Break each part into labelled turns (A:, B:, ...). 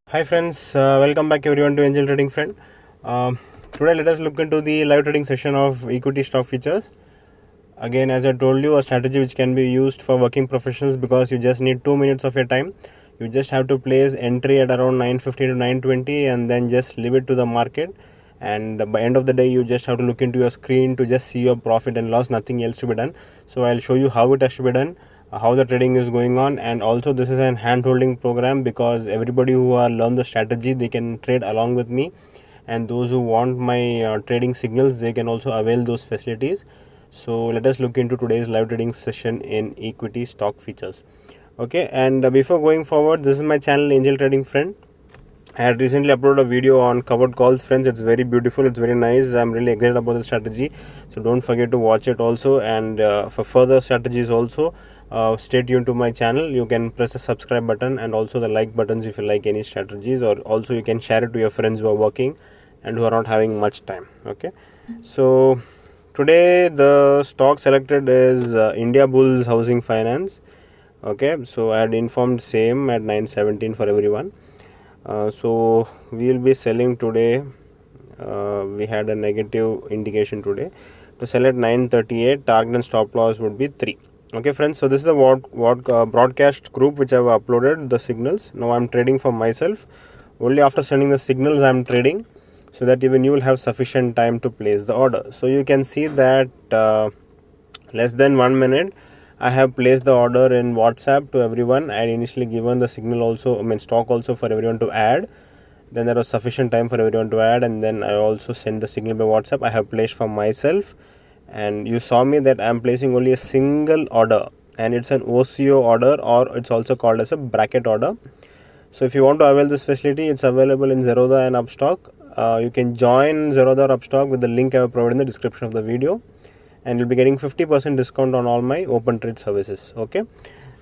A: Hi friends, welcome back everyone to Angel Trading Friend. Today let us look into the live trading session of equity stock futures. Again, as I told you, a strategy which can be used for working professionals because you just need 2 minutes of your time. You just have to place entry at around 9:50 to 9:20 and then just leave it to the market. And by end of the day, you just have to look into your screen to just see your profit and loss, nothing else to be done. So I'll show you how it has to be done, how the trading is going on, and also this is an hand holding program because everybody who are learn the strategy, they can trade along with me, and those who want my trading signals, they can also avail those facilities. So let us look into today's live trading session in equity stock features. Okay, and before going forward, this is my channel Angel Trading Friend. I had recently uploaded a video on covered calls, friends. It's very beautiful, it's very nice. I'm really excited about the strategy, so don't forget to watch it also. And for further strategies also, stay tuned to my channel. You can press the subscribe button and also the like buttons if you like any strategies, or also you can share it to your friends who are working and who are not having much time. Okay, so today the stock selected is Indiabulls Housing Finance. Okay, so I had informed same at 9:17 for everyone. So we will be selling today. We had a negative indication today. To sell at 9:38, target and stop loss would be 3. Okay friends, so this is the broadcast group which I have uploaded the signals. Now I am trading for myself. Only after sending the signals I am trading, so that even you will have sufficient time to place the order. So you can see that less than 1 minute I have placed the order in WhatsApp to everyone. I had initially given the signal also, stock also for everyone to add. Then there was sufficient time for everyone to add, and then I also sent the signal by WhatsApp. I have placed for myself, and you saw me that I am placing only a single order, and it's an OCO order, or it's also called as a bracket order. So if you want to avail this facility, it's available in Zerodha and Upstock. You can join Zerodha or Upstock with the link I have provided in the description of the video, and you'll be getting 50% discount on all my open trade services. Okay,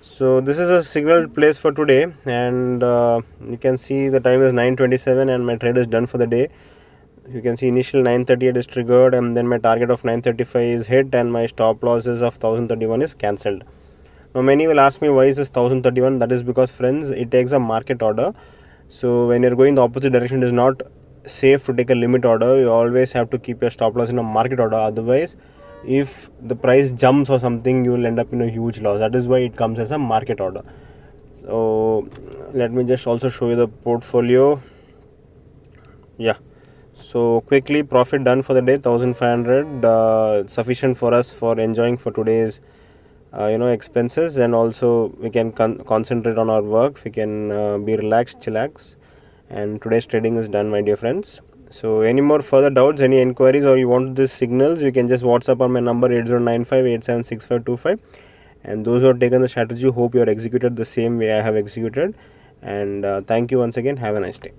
A: so this is a signal place for today, and you can see the time is 9:27 and my trade is done for the day. You can see initial 9:38 is triggered, and then my target of 9:35 is hit, and my stop losses of 1031 is cancelled. Now many will ask me why is this 1031. That is because friends, it takes a market order. So when you're going the opposite direction, it is not safe to take a limit order. You always have to keep your stop loss in a market order. Otherwise, if the price jumps or something, you will end up in a huge loss. That is why it comes as a market order. So let me just also show you the portfolio. Yeah, so quickly, profit done for the day 1500, sufficient for us for enjoying for today's expenses, and also we can concentrate on our work. We can be relaxed, chillax, and today's trading is done, my dear friends. So any more further doubts, any inquiries, or you want these signals, you can just WhatsApp on my number 8095876525. And those who have taken the strategy, hope you are executed the same way I have executed. And thank you once again. Have a nice day.